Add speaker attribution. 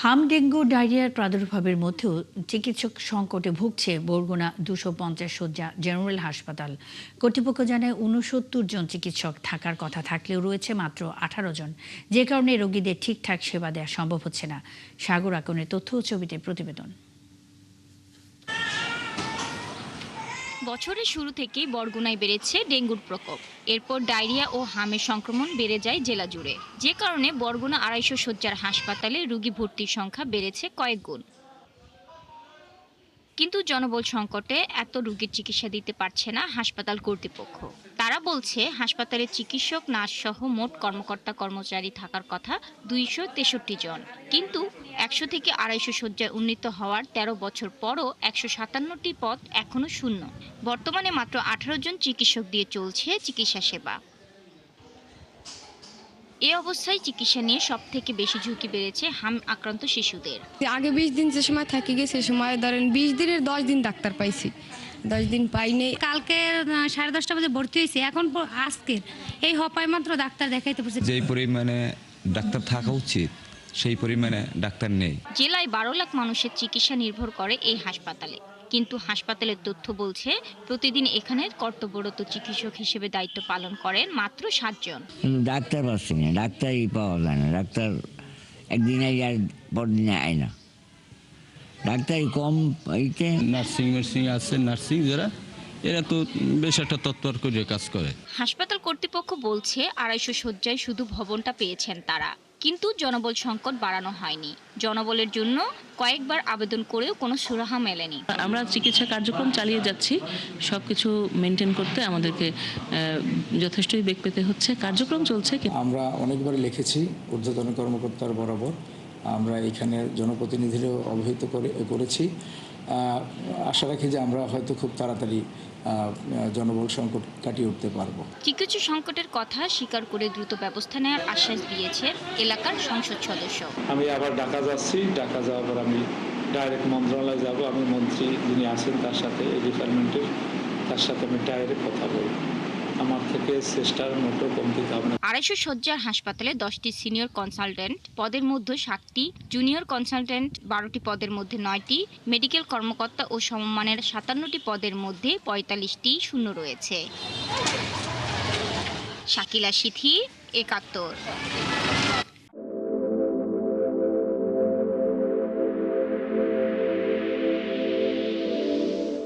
Speaker 1: হাম ডেঙ্গু ডায়রিয়ার প্রাদুর্ভাবের মধ্যেও চিকিৎসক সংকটে ভুগছে বরগুনা 250 শয্যা জেনারেল হাসপাতাল। কর্তৃপক্ষ জানায় 69 জন চিকিৎসক থাকার কথা থাকলেও রয়েছে মাত্র 18 জন, যে কারণে রোগীদের ঠিকঠাক সেবা দেওয়া সম্ভব হচ্ছে না। সাগর আকনের তথ্য ও ছবিতে প্রতিবেদন।
Speaker 2: বছরের শুরু থেকেই বরগুনায় বেড়েছে ডেঙ্গুর প্রকোপ। এরপর ডায়রিয়া ও হামের সংক্রমণ বেড়ে যায় জেলা জুড়ে, যে কারণে বরগুনা 250 শয্যার হাসপাতালে রোগী ভর্তির সংখ্যা বেড়েছে কয়েক গুণ। কিন্তু জনবল সংকটে এত রোগীর চিকিৎসা দিতে পারছে না হাসপাতাল কর্তৃপক্ষ। তারা বলছে হাসপাতালের চিকিৎসক, নার্স সহ মোট কর্মকর্তা কর্মচারী থাকার কথা 263 জন, কিন্তু 100 থেকে 250 শয্যায় উন্নীত হওয়ার 13 বছর পরও 157টি পদ এখনো শূন্য। বর্তমানে মাত্র 18 জন চিকিৎসক দিয়ে চলছে চিকিৎসা সেবা। এই অবস্থায় চিকিৎসা নিয়ে সবথেকে বেশি ঝুঁকি বেড়েছে হাম আক্রান্ত শিশুদের।
Speaker 3: আগে 20 দিন যে সময় থাকি গেছে, সে সময় ধরেন 20 দিনের 10 দিন ডাক্তার পাইছি, 10 দিন পাইনি।
Speaker 4: কালকে 10:30 বাজে ভর্তি হয়েছে, এখন আজকের এই হপায় মাত্র ডাক্তার দেখাইতে পারছে।
Speaker 5: যেই পরিমাণে ডাক্তার থাকা উচিত সেই পরিমাণে ডাক্তার নেই।
Speaker 2: জেলায় 12 লাখ মানুষের চিকিৎসা নির্ভর করে এই হাসপাতালে, কিন্তু হাসপাতালের তথ্য বলছে প্রতিদিন এখানে কর্তব্যরত চিকিৎসক হিসেবে দায়িত্ব পালন করেন মাত্র 7 জন।
Speaker 6: ডাক্তার পাচ্ছি না, ডাক্তারই পাওয়া যায় না। ডাক্তার একদিন আই আর পরদিনে আয় না, ডাক্তারই কম পাইতে।
Speaker 7: নার্সিং আছে, নার্সিং যারা এরা তো বেশ একটা তৎপর করে কাজ করে।
Speaker 2: হাসপাতাল কর্তৃপক্ষ বলছে 250 শয্যায় শুধু ভবনটা পেয়েছেন তারা, কিন্তু জনবল সংকট বাড়ানো হয়নি। জনবলের জন্য কয়েকবার আবেদন করেও কোনো সুরাহা মেলেনি।
Speaker 8: আমরা চিকিৎসা কার্যক্রম চালিয়ে যাচ্ছি, সবকিছু মেনটেন করতে আমাদেরকে যথেষ্টই বেগ পেতে হচ্ছে। কার্যক্রম চলছে।
Speaker 9: আমরা অনেকবার লিখেছি ঊর্ধ্বতন কর্মকর্তার বরাবর, আমরা এখানে জনপ্রতিনিধিরও অবহিত করেছি। আশা রাখি যে আমরা হয়তো খুব তাড়াতাড়ি জনবল সংকট কাটিয়ে উঠতে পারবো।
Speaker 2: চিকিৎসা সংকটের কথা স্বীকার করে দ্রুত ব্যবস্থা নেওয়ার আশ্বাস দিয়েছে এলাকার সংসদ সদস্য।
Speaker 10: আমি আবার ঢাকা যাচ্ছি, ঢাকা যাওয়ার পর আমি ডাইরেক্ট মন্ত্রণালয়ে যাব। আমি মন্ত্রী যিনি আছেন তার সাথে, এই ডিপার্টমেন্টের তার সাথে আমি ডাইরেক্ট কথা বলব। আমার থেকে চেষ্টার মতো কমতি হবে না।
Speaker 2: 250 শয্যার হাসপাতালে 10টি সিনিয়র কনসালটেন্ট পদের মধ্যে 7টি, জুনিয়র কনসালটেন্ট 12টি পদের মধ্যে 9টি, মেডিকেল কর্মকর্তা ও সমমানের 57টি পদের মধ্যে 45টি শূন্য রয়েছে। শাকিলা সিথি, 71।